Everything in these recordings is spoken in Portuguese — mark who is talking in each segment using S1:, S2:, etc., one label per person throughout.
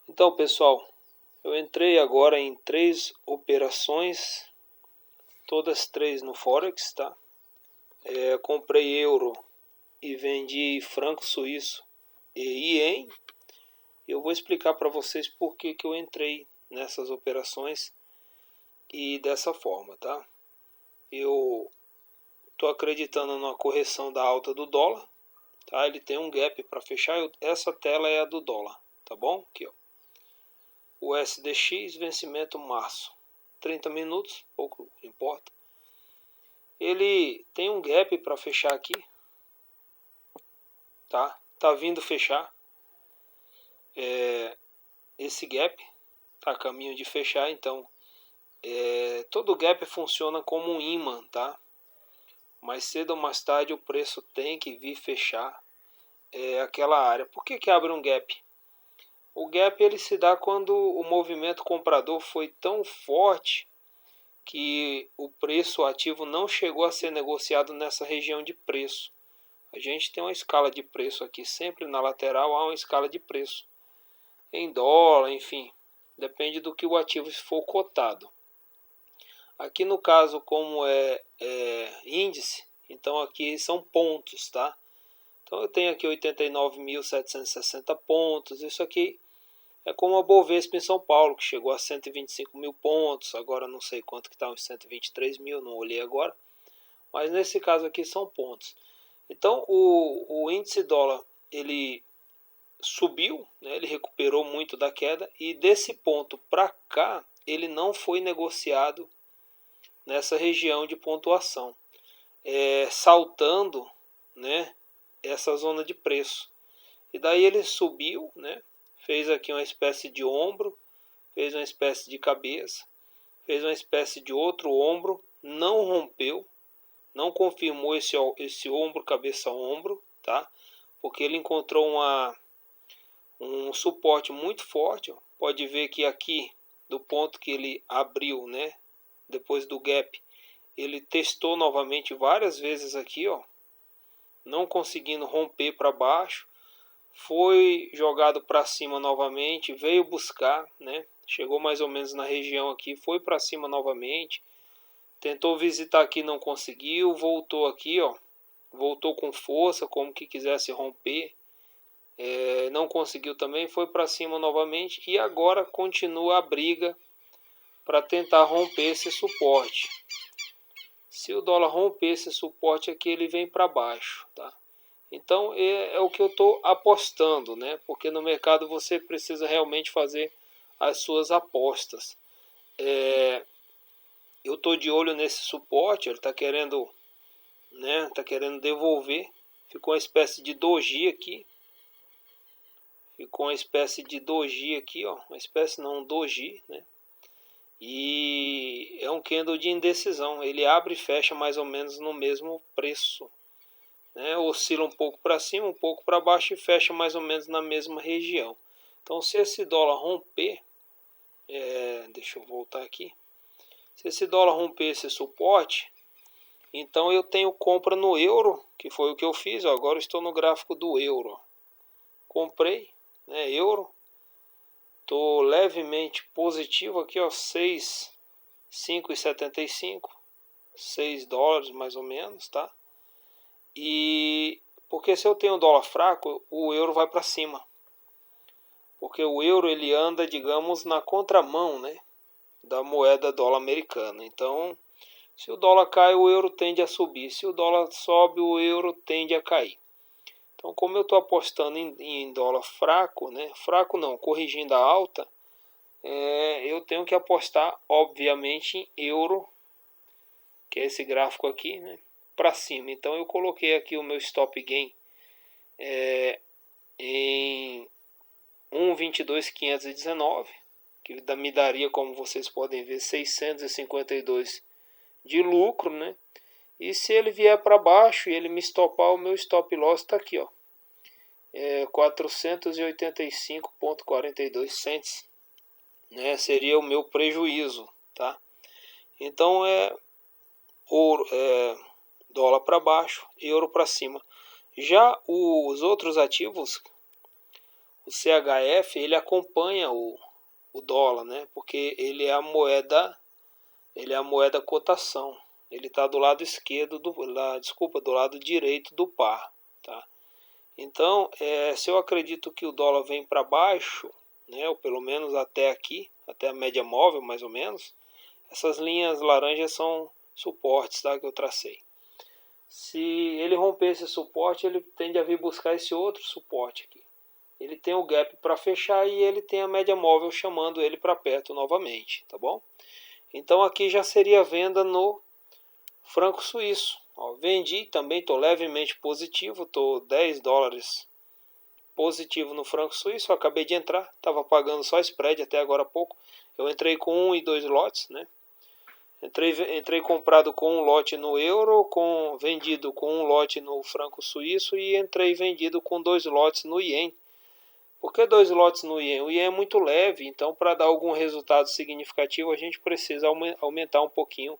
S1: Então, pessoal, eu entrei agora em 3 operações, todas 3 no Forex, tá? Comprei euro e vendi franco suíço e ien. Eu vou explicar para vocês por que eu entrei nessas operações e dessa forma, tá? Eu estou acreditando na correção da alta do dólar, tá? Ele tem um gap para fechar. Essa tela é a do dólar, tá bom? Aqui, ó. O SDX, vencimento março, 30 minutos, pouco importa. Ele tem um gap para fechar aqui, tá? Tá vindo fechar esse gap, tá a caminho de fechar. Então todo gap funciona como um imã, tá? Mais cedo ou mais tarde o preço tem que vir fechar aquela área. Por que abre um gap? O gap ele se dá quando o movimento comprador foi tão forte que o preço ativo não chegou a ser negociado nessa região de preço. A gente tem uma escala de preço aqui, sempre na lateral há uma escala de preço. Em dólar, enfim, depende do que o ativo for cotado. Aqui no caso, como é índice, então aqui são pontos, tá? Então eu tenho aqui 89.760 pontos. Isso aqui é como a Bovespa em São Paulo, que chegou a 125 mil pontos. Agora não sei quanto que está, uns 123 mil, não olhei agora. Mas nesse caso aqui são pontos. Então o índice dólar, ele subiu, né? Ele recuperou muito da queda. E desse ponto para cá, ele não foi negociado nessa região de pontuação, saltando, né, essa zona de preço. E daí ele subiu, né, fez aqui uma espécie de ombro, fez uma espécie de cabeça, fez uma espécie de outro ombro, não rompeu, não confirmou esse ombro, cabeça, ombro, tá? Porque ele encontrou um suporte muito forte. Ó. Pode ver que aqui, do ponto que ele abriu, né, depois do gap, ele testou novamente várias vezes aqui, ó, não conseguindo romper para baixo. Foi jogado para cima novamente, veio buscar, né? Chegou mais ou menos na região aqui, foi para cima novamente. Tentou visitar aqui, não conseguiu, voltou aqui, ó. Voltou com força, como que quisesse romper. Não conseguiu também, foi para cima novamente e agora continua a briga para tentar romper esse suporte. Se o dólar romper esse suporte aqui, ele vem para baixo, tá? Então é o que eu estou apostando, né? Porque no mercado você precisa realmente fazer as suas apostas. Eu estou de olho nesse suporte, ele está querendo, né? Tá querendo devolver. Ficou uma espécie de doji aqui. Ficou uma espécie de doji aqui, ó. Uma espécie não, um doji, né? E é um candle de indecisão. Ele abre e fecha mais ou menos no mesmo preço. Né? Oscila um pouco para cima, um pouco para baixo e fecha mais ou menos na mesma região. Então, se esse dólar romper, deixa eu voltar aqui. Se esse dólar romper esse suporte, então eu tenho compra no euro, que foi o que eu fiz. Ó, agora eu estou no gráfico do euro. Comprei, né, euro. Estou levemente positivo aqui, ó, 5,75, 6 dólares mais ou menos, tá? E porque se eu tenho um dólar fraco, o euro vai para cima. Porque o euro ele anda, digamos, na contramão, né, da moeda dólar americana. Então, se o dólar cai, o euro tende a subir. Se o dólar sobe, o euro tende a cair. Então, como eu estou apostando em dólar fraco, né, fraco não, corrigindo a alta, eu tenho que apostar, obviamente, em euro, que é esse gráfico aqui, né, para cima. Então, eu coloquei aqui o meu stop gain em 1,22,519, que me daria, como vocês podem ver, 652 de lucro, né? E se ele vier para baixo e ele me stopar, o meu stop loss está aqui, ó, 485,42 cents, né? Seria o meu prejuízo, tá? Então ouro, dólar para baixo, euro para cima. Já os outros ativos, o CHF ele acompanha o dólar, né? Porque ele é a moeda cotação. Ele está do lado esquerdo do lado direito do par, tá? Então, se eu acredito que o dólar vem para baixo, né, ou pelo menos até aqui, até a média móvel mais ou menos, essas linhas laranjas são suportes, tá, que eu tracei. Se ele romper esse suporte, ele tende a vir buscar esse outro suporte aqui. Ele tem o gap para fechar e ele tem a média móvel chamando ele para perto novamente, tá bom? Então aqui já seria venda no franco suíço. Ó, vendi, também estou levemente positivo, estou 10 dólares positivo no franco suíço. Acabei de entrar, estava pagando só spread até agora há pouco. Eu entrei com 1 e 2 lotes, né? Entrei comprado com um lote no euro, vendido com um lote no franco suíço e entrei vendido com 2 lotes no ien. Por que 2 lotes no ien? O ien é muito leve, então para dar algum resultado significativo a gente precisa aumentar um pouquinho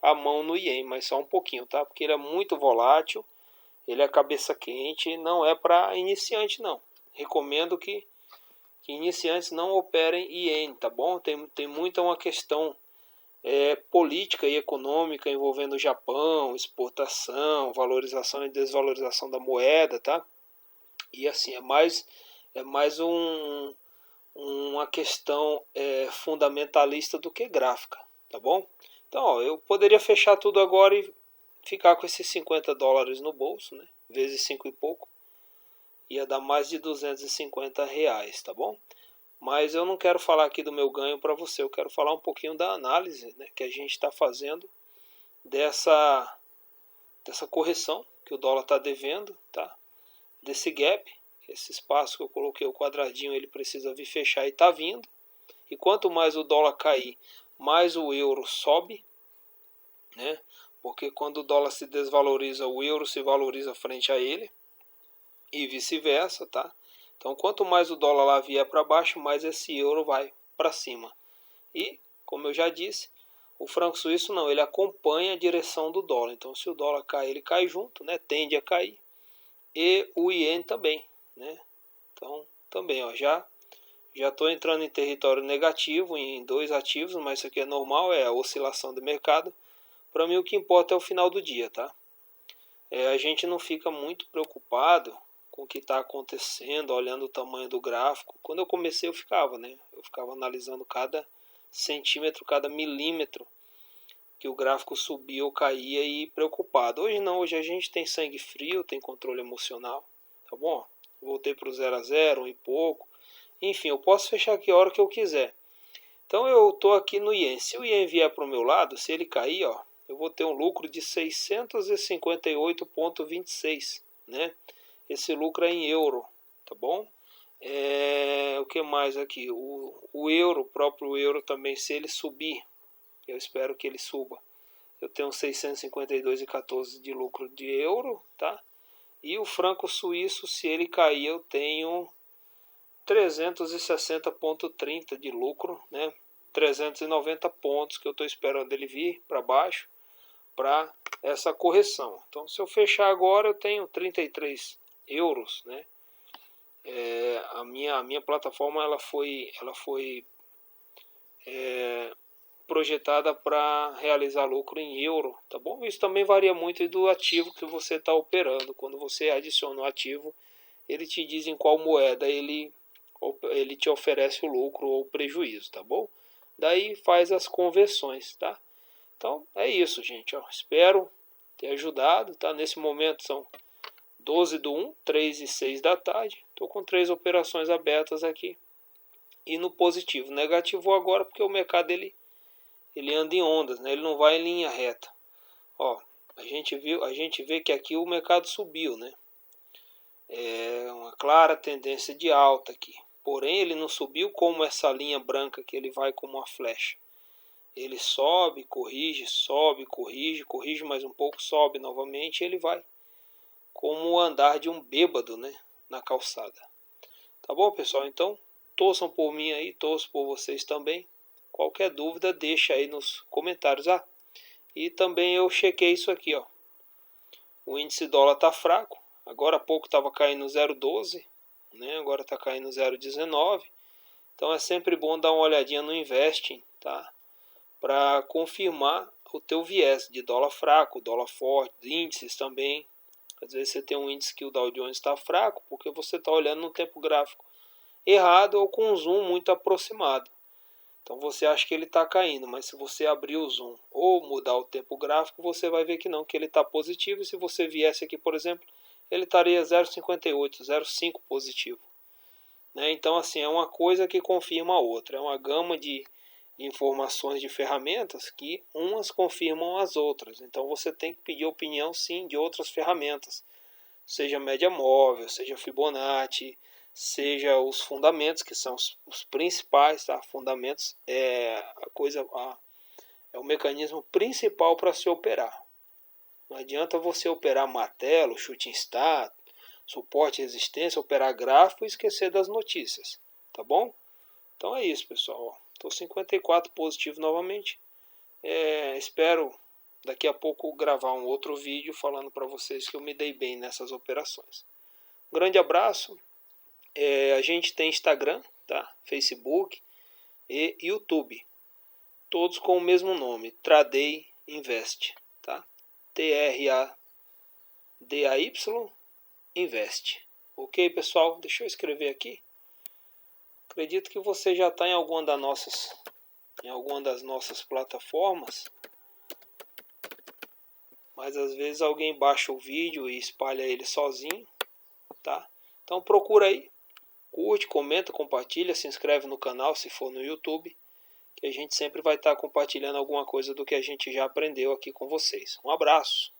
S1: a mão no ien, mas só um pouquinho, tá? Porque ele é muito volátil, ele é cabeça quente, não é para iniciante não. Recomendo que iniciantes não operem ien, tá bom? Tem muita uma questão política e econômica envolvendo o Japão, exportação, valorização e desvalorização da moeda, tá? E assim, é mais uma questão fundamentalista do que gráfica, tá bom? Então, ó, eu poderia fechar tudo agora e ficar com esses 50 dólares no bolso, né? Vezes 5 e pouco, ia dar mais de 250 reais, tá bom? Mas eu não quero falar aqui do meu ganho para você, eu quero falar um pouquinho da análise, né, que a gente está fazendo dessa correção que o dólar está devendo, tá? Desse gap, esse espaço que eu coloquei o quadradinho, ele precisa vir fechar e está vindo. E quanto mais o dólar cair, mais o euro sobe, né? Porque quando o dólar se desvaloriza, o euro se valoriza frente a ele e vice-versa, tá? Então, quanto mais o dólar lá vier para baixo, mais esse euro vai para cima. E, como eu já disse, o franco suíço não, ele acompanha a direção do dólar. Então, se o dólar cai, ele cai junto, né? Tende a cair. E o iene também, né? Então, também, ó, já estou entrando em território negativo em 2 ativos, mas isso aqui é normal, é a oscilação do mercado. Para mim, o que importa é o final do dia, tá? A gente não fica muito preocupado com o que está acontecendo, olhando o tamanho do gráfico. Quando eu comecei eu ficava, né? Eu ficava analisando cada centímetro, cada milímetro que o gráfico subia ou caía e preocupado. Hoje não, hoje a gente tem sangue frio, tem controle emocional, tá bom? Voltei para o 0 a 0, 1 e pouco. Enfim, eu posso fechar aqui a hora que eu quiser. Então eu estou aqui no ien. Se o ien vier para o meu lado, se ele cair, ó, eu vou ter um lucro de 658,26, né? Esse lucro é em euro, tá bom? O que mais aqui? O euro, o próprio euro também, se ele subir, eu espero que ele suba. Eu tenho 652,14 de lucro de euro, tá? E o franco suíço, se ele cair, eu tenho 360,30 de lucro, né? 390 pontos que eu estou esperando ele vir para baixo para essa correção. Então, se eu fechar agora, eu tenho 33 euros, né? A minha plataforma ela foi projetada para realizar lucro em euro, tá bom? Isso também varia muito do ativo que você está operando. Quando você adiciona o ativo, ele te diz em qual moeda ele te oferece o lucro ou o prejuízo, tá bom? Daí faz as conversões, tá? Então é isso, gente. Ó. Espero ter ajudado, tá? Nesse momento são 12/1, 3 e 6 da tarde. Estou com 3 operações abertas aqui. E no positivo. Negativo agora porque o mercado ele anda em ondas, né? Ele não vai em linha reta. Ó, a gente vê que aqui o mercado subiu, né? É uma clara tendência de alta aqui. Porém, ele não subiu como essa linha branca que ele vai como uma flecha. Ele sobe, corrige, corrige mais um pouco, sobe novamente e ele vai como o andar de um bêbado, né, na calçada. Tá bom, pessoal? Então, torçam por mim aí, torçam por vocês também. Qualquer dúvida, deixa aí nos comentários. E também eu chequei isso aqui, ó. O índice dólar tá fraco. Agora há pouco estava caindo 0,12, né? Agora está caindo 0,19. Então é sempre bom dar uma olhadinha no Investing, tá? Para confirmar o teu viés de dólar fraco, dólar forte, índices também. Às vezes você tem um índice que o Dow Jones está fraco porque você está olhando no tempo gráfico errado ou com um zoom muito aproximado. Então você acha que ele está caindo, mas se você abrir o zoom ou mudar o tempo gráfico, você vai ver que não, que ele está positivo. E se você viesse aqui, por exemplo, ele estaria 0,58, 0,5 positivo. Né? Então, assim, é uma coisa que confirma a outra. É uma gama de informações de ferramentas que umas confirmam as outras. Então, você tem que pedir opinião, sim, de outras ferramentas. Seja média móvel, seja Fibonacci, seja os fundamentos, que são os principais, tá? Fundamentos é é o mecanismo principal para se operar. Não adianta você operar martelo, shooting star, suporte e resistência, operar gráfico e esquecer das notícias, tá bom? Então é isso, pessoal. Estou 54 positivo novamente. Espero daqui a pouco gravar um outro vídeo falando para vocês que eu me dei bem nessas operações. Um grande abraço. A gente tem Instagram, tá? Facebook e YouTube, todos com o mesmo nome, Traday Invest, tá? TRADAY Invest. Ok, pessoal? Deixa eu escrever aqui. Acredito que você já está em alguma das nossas plataformas, mas às vezes alguém baixa o vídeo e espalha ele sozinho, tá? Então procura aí, curte, comenta, compartilha, se inscreve no canal se for no YouTube, que a gente sempre vai estar compartilhando alguma coisa do que a gente já aprendeu aqui com vocês. Um abraço!